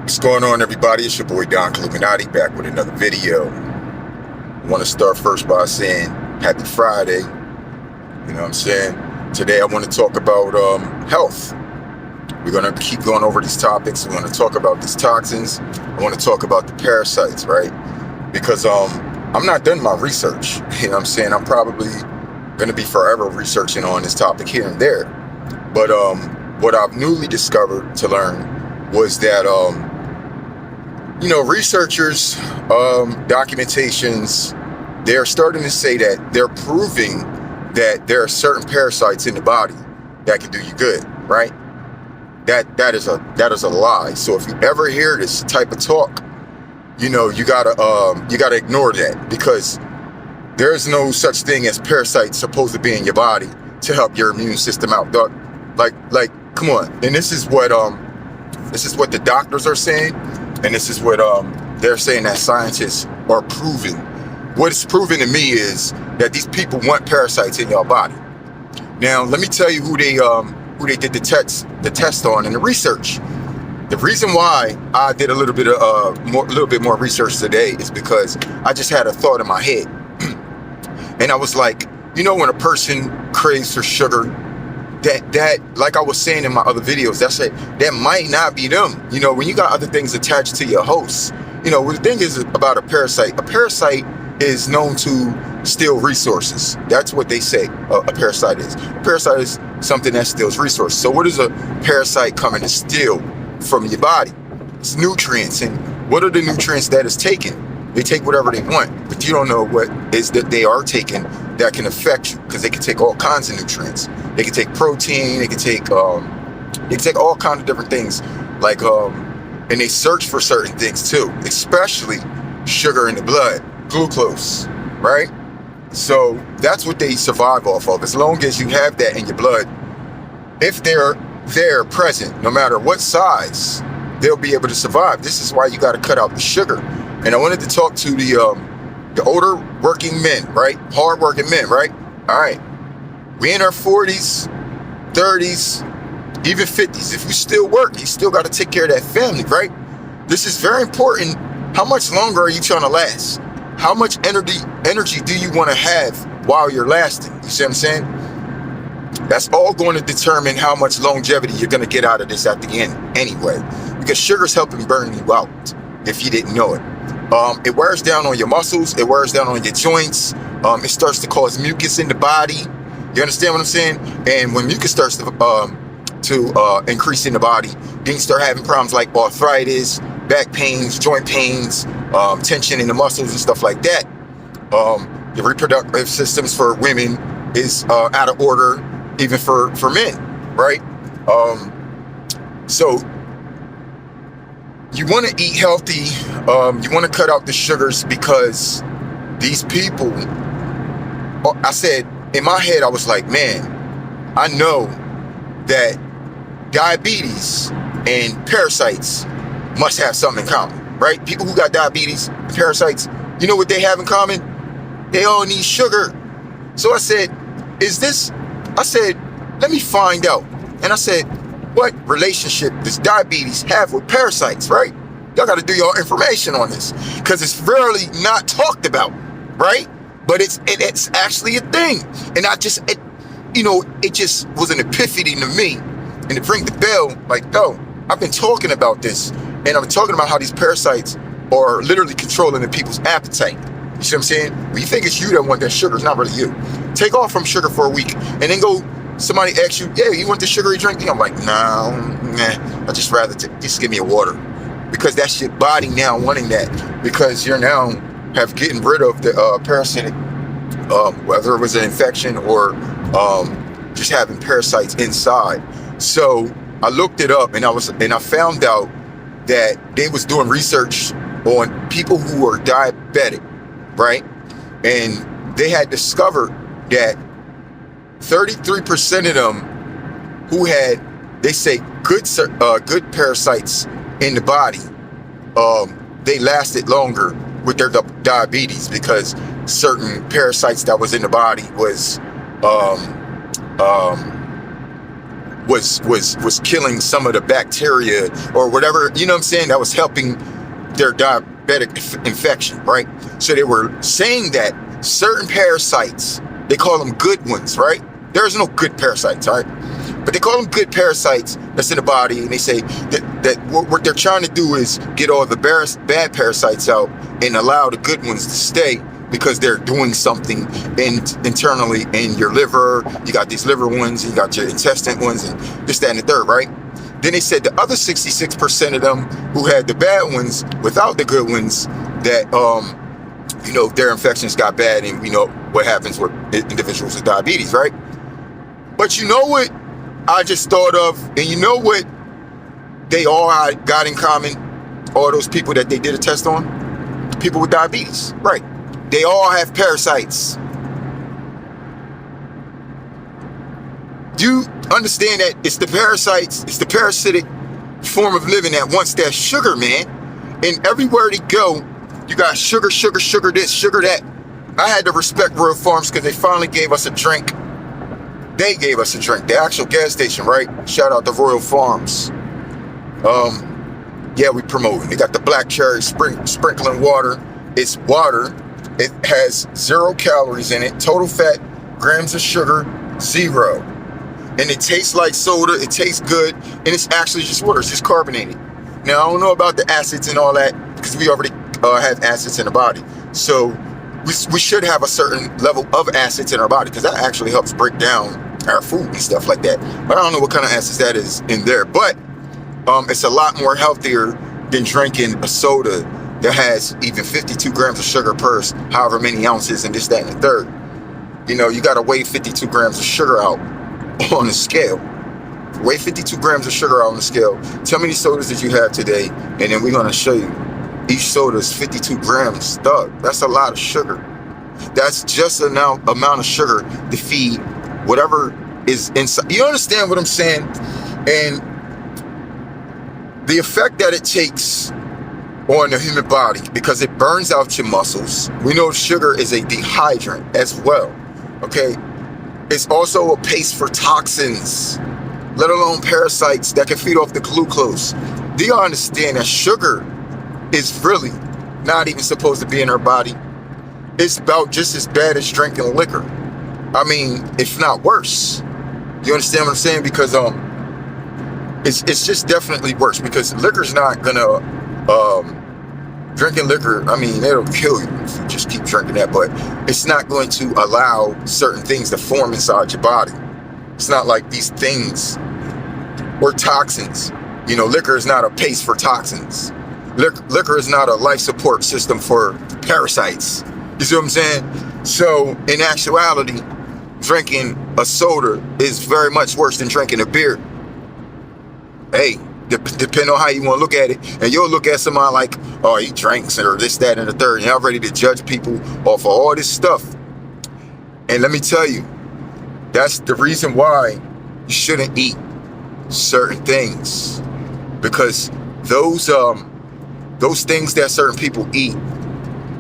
What's going on, everybody? It's your boy Don Illuminati back with another video. I want to start first by saying happy Friday. You know what I'm saying? Today I want to talk about health. We're going to keep going over these topics. We're going to talk about these toxins. I want to talk about the parasites, right? Because I'm not done my research. You know what I'm saying? I'm probably going to be forever researching on this topic here and there. But what I've newly discovered to learn was that researchers, documentations, they're starting to say that they're proving that there are certain parasites in the body that can do you good, right? That is a lie. So if you ever hear this type of talk, you gotta ignore that, because there is no such thing as parasites supposed to be in your body to help your immune system out. Like, come on. And this is what the doctors are saying, and this is what they're saying that scientists are proving. What is proven to me is that these people want parasites in your body. Now, let me tell you who they did the test on in the research. The reason why I did a little bit more research today is because I just had a thought in my head, and I was like, when a person craves for sugar, that like I was saying in my other videos, that might not be them. When you got other things attached to your host. What the thing is about a parasite is known to steal resources. That's what they say a parasite is. A parasite is something that steals resources. So what is a parasite coming to steal from your body? It's nutrients. And what are the nutrients that is taken? They take whatever they want, but you don't know what is that they are taking that can affect you, because they can take all kinds of nutrients. They can take protein, they can take all kinds of different things, like and they search for certain things too, especially sugar in the blood, glucose, right? So that's what they survive off of. As long as you have that in your blood, if they're present, no matter what size, they'll be able to survive. This is why you got to cut out the sugar. And I wanted to talk to the older working men, right? Hard working men, right? All right. We in our 40s, 30s, even 50s. If you still work, you still got to take care of that family, right? This is very important. How much longer are you trying to last? How much energy do you want to have while you're lasting? You see what I'm saying? That's all going to determine how much longevity you're going to get out of this at the end anyway. Because sugar's helping burn you out, if you didn't know it. It wears down on your muscles. It wears down on your joints. It starts to cause mucus in the body. You understand what I'm saying? And when mucus starts to increase in the body, then you start having problems like arthritis, back pains, joint pains, tension in the muscles and stuff like that. The reproductive systems for women is out of order, even for men, right? So you want to eat healthy. You want to cut out the sugars, because these people, I said, in my head, I was like, man, I know that diabetes and parasites must have something in common, right? People who got diabetes and parasites, you know what they have in common? They all need sugar. So I said, let me find out. And I said, what relationship does diabetes have with parasites, right? Y'all got to do your information on this, because it's rarely not talked about, right? But it's actually a thing. And it just was an epiphany to me. And to ring the bell, like, I've been talking about this, and I'm talking about how these parasites are literally controlling the people's appetite. You see what I'm saying? When you think it's you that want that sugar, it's not really you. Take off from sugar for a week, and then somebody asks you, yeah, you want the sugary drink? I'm like, nah, I'd just rather just give me a water. Because that's your body now wanting that, because you're now getting rid of the parasitic, whether it was an infection or just having parasites inside. So I looked it up, and I found out that they was doing research on people who were diabetic, right? And they had discovered that 33% of them who had, they say, good parasites in the body, they lasted longer with their diabetes, because certain parasites that was in the body was was killing some of the bacteria or whatever, you know what I'm saying, that was helping their diabetic infection, right? So they were saying that certain parasites, they call them good ones, right? There's no good parasites, all right? But they call them good parasites that's in the body, and they say that what they're trying to do is get all the bad parasites out and allow the good ones to stay, because they're doing something internally in your liver. You got these liver ones, you got your intestine ones, and this, that, and the third, right? Then they said the other 66% of them who had the bad ones without the good ones, that their infections got bad, and we know what happens with individuals with diabetes, right? But you know what I just thought of, and you know what they all got in common, all those people that they did a test on? People with diabetes, right? They all have parasites. Do you understand that it's the parasites, it's the parasitic form of living that wants that sugar, man? And everywhere they go, you got sugar, sugar, sugar this, sugar that. I had to respect Royal Farms because they finally gave us a drink. They gave us a drink, the actual gas station, right? Shout out to Royal Farms. Yeah, we promoting. They got the black cherry sprinkling water. It's water. It has 0 calories in it. Total fat, grams of sugar, 0. And it tastes like soda. It tastes good. And it's actually just water. It's just carbonated. Now, I don't know about the acids and all that, because we already have acids in the body. So we should have a certain level of acids in our body, because that actually helps break down our food and stuff like that. But I don't know what kind of acids that is in there. But it's a lot more healthier than drinking a soda that has even 52 grams of sugar per however many ounces and this, that, and the third. You got to weigh 52 grams of sugar out on the scale. Weigh 52 grams of sugar out on the scale. Tell me the sodas that you have today, and then we're going to show you. Each soda is 52 grams. That's a lot of sugar. That's just enough amount of sugar to feed whatever is inside. You understand what I'm saying? And the effect that it takes on the human body, because it burns out your muscles. We know sugar is a dehydrant as well, okay? It's also a paste for toxins, let alone parasites that can feed off the glucose. Do you understand that sugar is really not even supposed to be in our body? It's about just as bad as drinking liquor. I mean, if not worse. You understand what I'm saying? Because it's just definitely worse, because liquor's not gonna drinking liquor, I mean, it'll kill you if you just keep drinking that, but it's not going to allow certain things to form inside your body. It's not like these things or toxins. Liquor is not a paste for toxins. Liquor is not a life support system for parasites. You see what I'm saying? So in actuality, drinking a soda is very much worse than drinking a beer. Hey, depending on how you want to look at it. And you'll look at somebody like, oh, he drinks or this, that, and the third. And y'all ready to judge people off of all this stuff. And let me tell you, that's the reason why you shouldn't eat certain things. Because those things that certain people eat,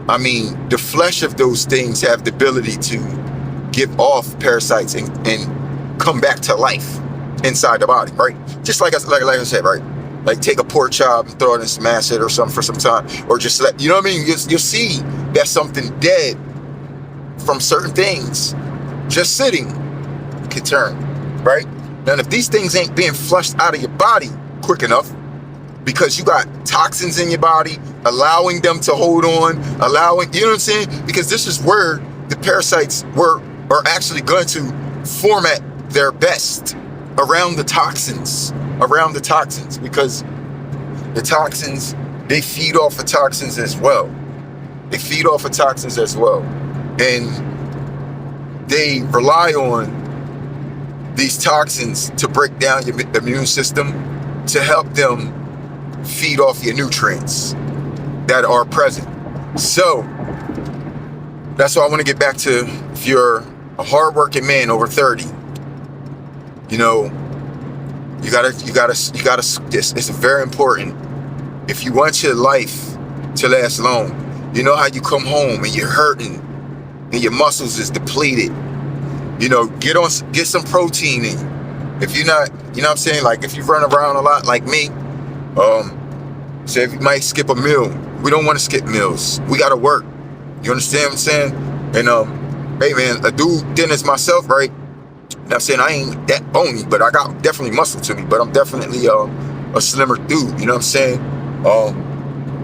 I mean, the flesh of those things have the ability to give off parasites and come back to life inside the body, right? Just like I said, right? Like take a pork chop and throw it in some acid or something for some time, or just let, you know what I mean? You'll see that something dead from certain things just sitting can turn, right? Now, if these things ain't being flushed out of your body quick enough, because you got toxins in your body, allowing them to hold on, you know what I'm saying? Because this is where the parasites are actually going to form at their best, around the toxins, because the toxins, they feed off of toxins as well. And they rely on these toxins to break down your immune system, to help them feed off your nutrients that are present. So that's why I want to get back to, if you're a hardworking man over 30, you gotta, it's very important. If you want your life to last long, you know how you come home and you're hurting and your muscles is depleted, get some protein in. If you're not, you know what I'm saying? Like if you run around a lot like me, say if you might skip a meal, we don't want to skip meals. We got to work. You understand what I'm saying? And hey man, a dude thin as myself, right? And I'm saying I ain't that bony, but I got definitely muscle to me. But I'm definitely a slimmer dude. You know what I'm saying?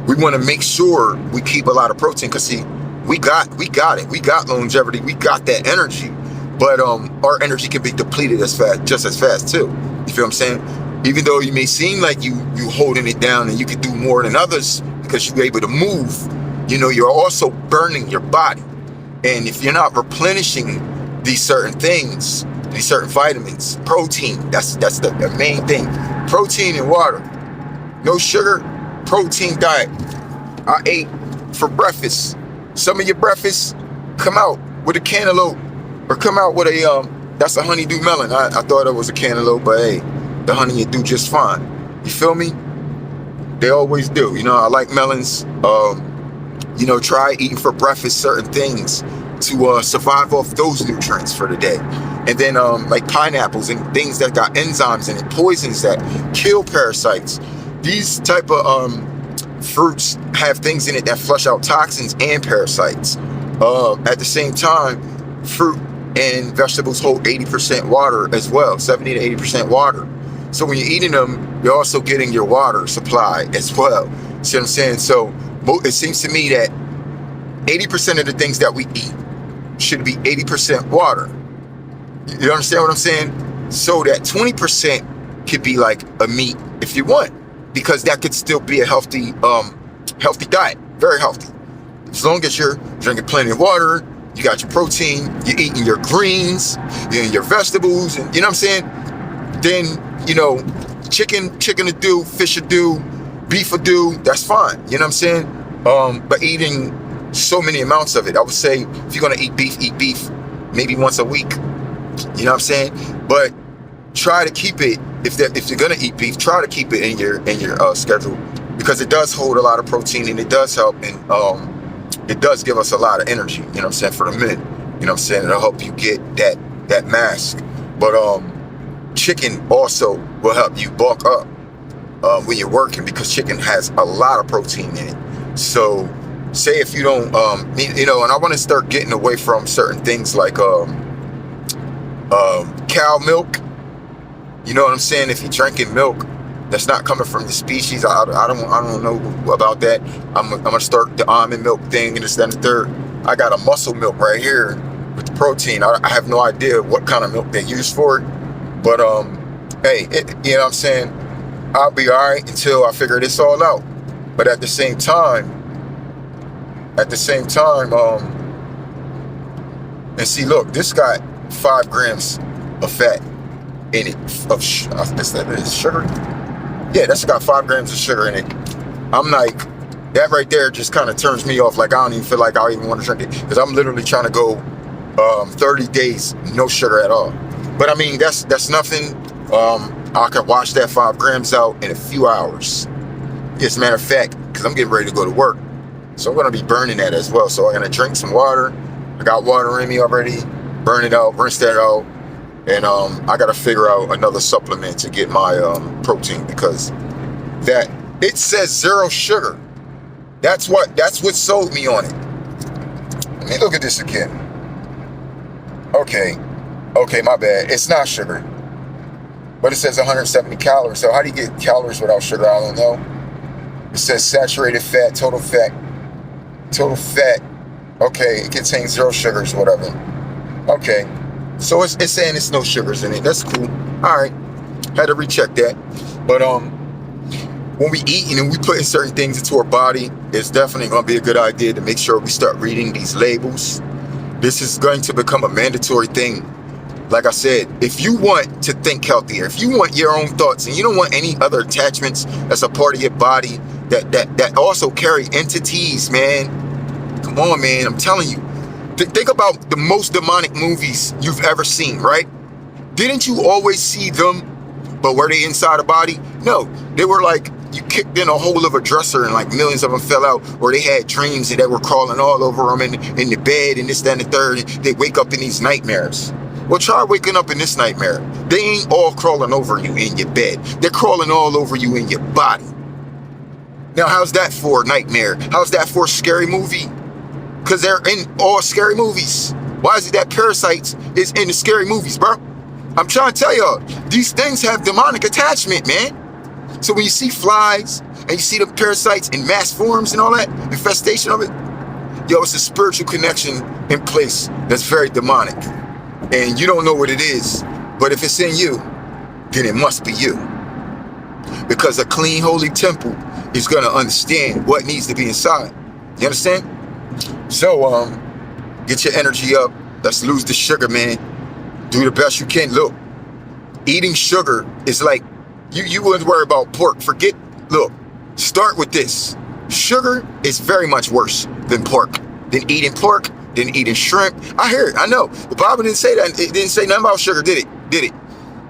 We want to make sure we keep a lot of protein, because see, we got it. We got longevity. We got that energy. But our energy can be depleted just as fast too. You feel what I'm saying? Even though you may seem like you holding it down and you can do more than others because you're able to move, you know, you're also burning your body. And if you're not replenishing these certain things, these certain vitamins, protein, that's the main thing. Protein and water. No sugar, protein diet. I ate for breakfast. Some of your breakfasts come out with a cantaloupe, or come out with a that's a honeydew melon. I thought it was a cantaloupe, but hey, the honey will do just fine. You feel me? They always do. You know, I like melons. You know, try eating for breakfast certain things to survive off those nutrients for the day. And then like pineapples and things that got enzymes in it, poisons that kill parasites. These type of fruits have things in it that flush out toxins and parasites. At the same time, fruit and vegetables hold 80% water as well, 70 to 80% water. So when you're eating them, you're also getting your water supply as well. See what I'm saying? So it seems to me that 80% of the things that we eat should be 80% water. You understand what I'm saying? So that 20% could be like a meat if you want, because that could still be a healthy diet, very healthy. As long as you're drinking plenty of water, you got your protein, you're eating your greens, you're eating your vegetables, and you know what I'm saying? Then, you know, chicken will do, fish will do, beef will do, that's fine. You know what I'm saying? But eating so many amounts of it, I would say if you're gonna eat beef maybe once a week. You know what I'm saying? But try to keep it, if you're gonna eat beef, try to keep it in your schedule, because it does hold a lot of protein and it does help, and it does give us a lot of energy, you know what I'm saying, for the men. You know what I'm saying? It'll help you get that mass. But chicken also will help you bulk up when you're working, because chicken has a lot of protein in it. So say if you don't you know, and I want to start getting away from certain things like cow milk. You know what I'm saying? If you're drinking milk that's not coming from the species, I don't know about that. I'm gonna start the almond milk thing and this, that, and the third. I got a muscle milk right here with the protein. I have no idea what kind of milk they use for it, but hey, you know what I'm saying? I'll be all right until I figure this all out. But at the same time, and see, look, this got 5 grams of fat in it, is that sugar? Yeah, that's got 5 grams of sugar in it. I'm like, that right there just kind of turns me off. Like, I don't even feel like I even want to drink it, because I'm literally trying to go 30 days no sugar at all. But I mean, that's nothing. I can wash that 5 grams out in a few hours. As a matter of fact, because I'm getting ready to go to work, so I'm gonna be burning that as well. So I'm gonna drink some water. I got water in me already. Burn it out, rinse that out. And I gotta figure out another supplement to get my protein, because that it says 0 sugar. That's what sold me on it. Let me look at this again. Okay, my bad. It's not sugar, but it says 170 calories. So how do you get calories without sugar? I don't know. It says saturated fat, total fat. Okay, it contains 0 sugars, whatever. Okay. So it's saying it's no sugars in it. That's cool. All right. Had to recheck that. But when we eat and we put in certain things into our body, it's definitely going to be a good idea to make sure we start reading these labels. This is going to become a mandatory thing. Like I said, if you want to think healthier, if you want your own thoughts, and you don't want any other attachments that's a part of your body that also carry entities, man. Come on, man. I'm telling you. Think about the most demonic movies you've ever seen, right? Didn't you always see them, but were they inside a body? No, they were like, you kicked in a hole of a dresser and like millions of them fell out, or they had dreams that were crawling all over them in the bed and this, that, and the third. They wake up in these nightmares. Well, try waking up in this nightmare. They ain't all crawling over you in your bed. They're crawling all over you in your body. Now, how's that for a nightmare? How's that for a scary movie? Because they're in all scary movies. Why is it that parasites is in the scary movies, bro? I'm trying to tell y'all, these things have demonic attachment, man. So when you see flies and you see the parasites in mass forms and all that, infestation of it, yo, it's a spiritual connection in place that's very demonic. And you don't know what it is, but if it's in you, then it must be you. Because a clean, holy temple is going to understand what needs to be inside. You understand? So, get your energy up. Let's lose the sugar, man. Do the best you can. Look, eating sugar is like, you wouldn't worry about pork. Look, start with this. Sugar is very much worse than pork. Than eating shrimp. I hear it, I know. The Bible didn't say that. It didn't say nothing about sugar, did it?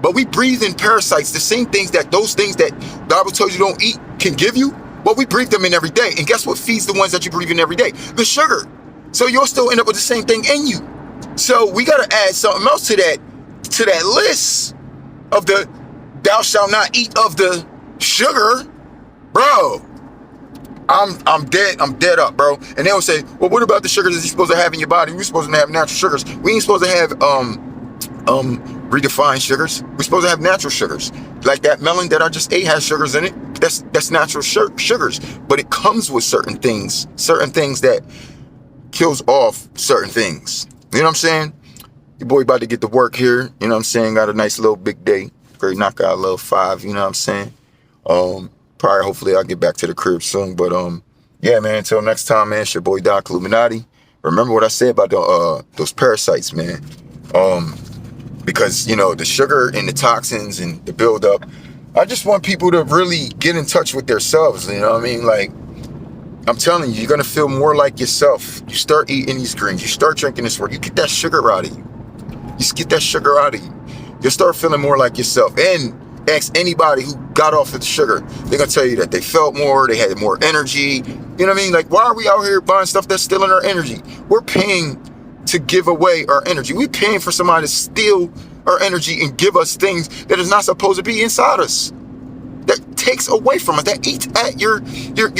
But we breathe in parasites, the same things that those things that the Bible told you don't eat can give you. Well, we breathe them in every day. And guess what feeds the ones that you breathe in every day? The sugar. So you'll still end up with the same thing in you. So we got to add something else to that list of the thou shalt not eat of the sugar. Bro, I'm dead up, bro. And they'll say, well, what about the sugars that you're supposed to have in your body? We're supposed to have natural sugars. We ain't supposed to have redefined sugars. We're supposed to have natural sugars. Like that melon that I just ate has sugars in it. That's natural sugars. But it comes with certain things that kills off certain things. You know what I'm saying? Your boy about to get to work here. You know what I'm saying? Got a nice little big day. Great knock out a little 5. You know what I'm saying? Probably, hopefully, I'll get back to the crib soon. But yeah, man. Until next time, man. It's your boy Doc Illuminati. Remember what I said about those parasites, man. Because you know the sugar and the toxins and the buildup. I just want people to really get in touch with themselves. You know what I mean? Like, I'm telling you, you're gonna feel more like yourself. You start eating these greens. You start drinking this water. You get that sugar out of you. You just get that sugar out of you. You'll start feeling more like yourself. And ask anybody who got off of the sugar. They're going to tell you that they felt more, they had more energy. You know what I mean? Like, why are we out here buying stuff that's stealing our energy? We're paying to give away our energy. We're paying for somebody to steal our energy and give us things that is not supposed to be inside us. That takes away from us. That eats at your